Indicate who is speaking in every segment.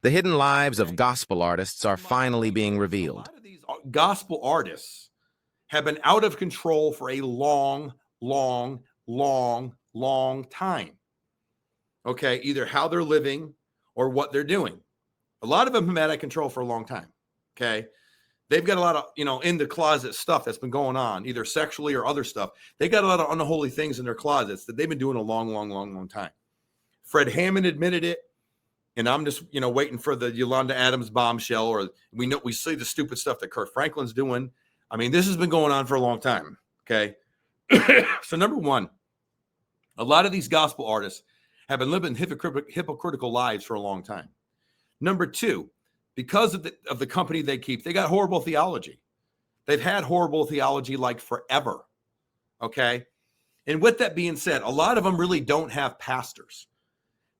Speaker 1: The hidden lives of gospel artists are finally being revealed.
Speaker 2: A lot of these gospel artists have been out of control for a long time. Okay, either how they're living or what they're doing. A lot of them have been out of control for a long time. Okay, they've got a lot of, in the closet stuff that's been going on, either sexually or other stuff. They got a lot of unholy things in their closets that they've been doing a long time. Fred Hammond admitted it. And I'm just, waiting for the Yolanda Adams bombshell, or we see the stupid stuff that Kirk Franklin's doing. I mean, this has been going on for a long time. Okay. So number one, a lot of these gospel artists have been living hypocritical lives for a long time. Number two, because of the company they keep, they got horrible theology. They've had horrible theology like forever. Okay. And with that being said, a lot of them really don't have pastors.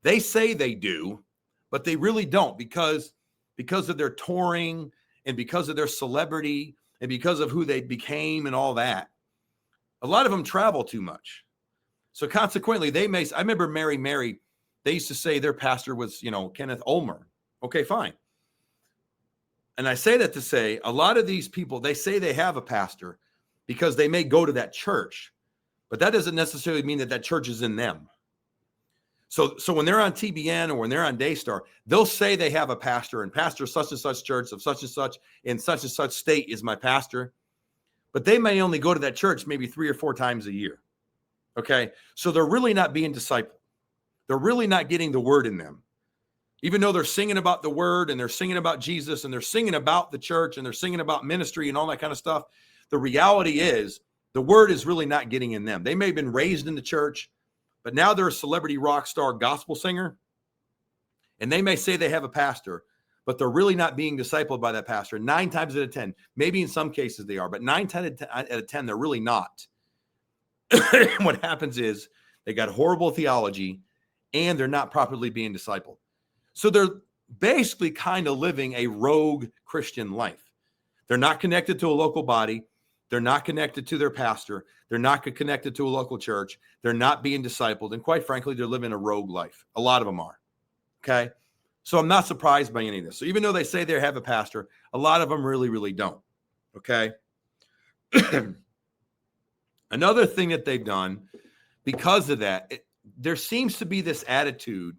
Speaker 2: They say they do, but they really don't, because of their touring and because of their celebrity and because of who they became and all that. A lot of them travel too much. So consequently, I remember Mary, they used to say their pastor was, Kenneth Ulmer. Okay, fine. And I say that to say a lot of these people, they say they have a pastor because they may go to that church, but that doesn't necessarily mean that church is in them. So when they're on TBN or when they're on Daystar, they'll say they have a pastor, and pastor such and such church of such and such in such and such state is my pastor. But they may only go to that church maybe 3 or 4 times a year. Okay. So they're really not being discipled. They're really not getting the word in them. Even though they're singing about the word and they're singing about Jesus and they're singing about the church and they're singing about ministry and all that kind of stuff, the reality is the word is really not getting in them. They may have been raised in the church, but now they're a celebrity rock star gospel singer, and they may say they have a pastor, but they're really not being discipled by that pastor. 9 times out of 10, maybe in some cases they are, but 9 out of 10, they're really not. What happens is they got horrible theology and they're not properly being discipled. So they're basically kind of living a rogue Christian life. They're not connected to a local body. They're not connected to their pastor. They're not connected to a local church. They're not being discipled. And quite frankly, they're living a rogue life. A lot of them are. Okay. So I'm not surprised by any of this. So even though they say they have a pastor, a lot of them really don't. Okay. Another thing that they've done because of that, there seems to be this attitude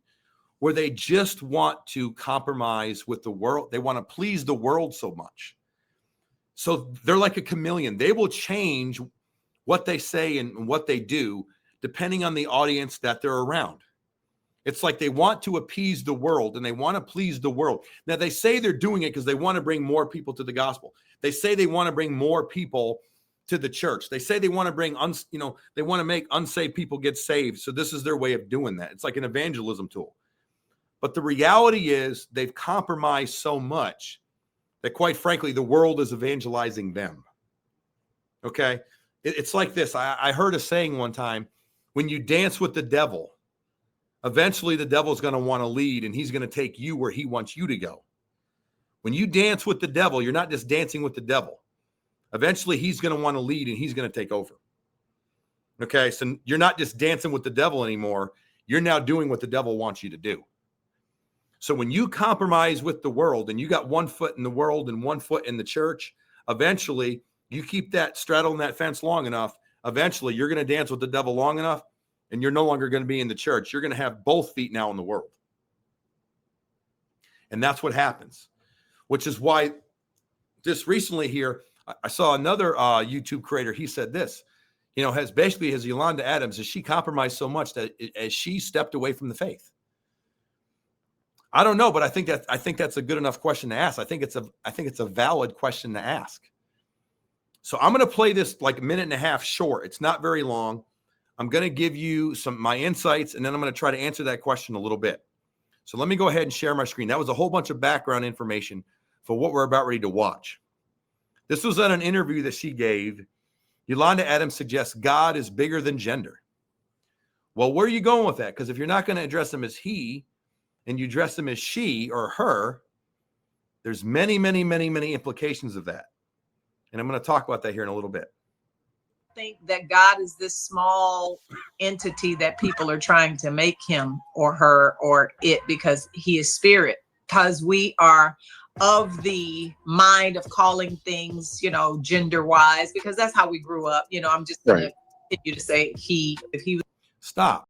Speaker 2: where they just want to compromise with the world. They want to please the world so much. So they're like a chameleon. They will change what they say and what they do depending on the audience that they're around. It's like they want to appease the world and they want to please the world. Now, they say they're doing it because they want to bring more people to the gospel. They say they want to bring more people to the church. They say they want to bring, they want to make unsaved people get saved. So this is their way of doing that. It's like an evangelism tool. But the reality is they've compromised so much that, quite frankly, the world is evangelizing them. Okay? It's like this. I heard a saying one time, when you dance with the devil, eventually the devil's going to want to lead and he's going to take you where he wants you to go. When you dance with the devil, you're not just dancing with the devil. Eventually he's going to want to lead and he's going to take over. Okay? So you're not just dancing with the devil anymore. You're now doing what the devil wants you to do. So when you compromise with the world and you got 1 foot in the world and 1 foot in the church, eventually you keep that straddling that fence long enough. Eventually you're going to dance with the devil long enough and you're no longer going to be in the church. You're going to have both feet now in the world. And that's what happens, which is why just recently here, I saw another YouTube creator. He said this, has Yolanda Adams, has she compromised so much that as she stepped away from the faith? I don't know, but I think that's a good enough question to ask. I think it's a valid question to ask. So I'm going to play this like a minute and a half short. It's not very long. I'm going to give you my insights, and then I'm going to try to answer that question a little bit. So let me go ahead and share my screen. That was a whole bunch of background information for what we're about ready to watch. This was on an interview that she gave. Yolanda Adams suggests God is bigger than gender. Well, where are you going with that? Because if you're not going to address him as he, and you dress them as she or her, there's many implications of that. And I'm going to talk about that here in a little bit.
Speaker 3: I think that God is this small entity that people are trying to make him or her or it, because he is spirit. because we are of the mind of calling things, gender wise, because that's how we grew up. I'm just going to continue to say he, if he
Speaker 2: Stop.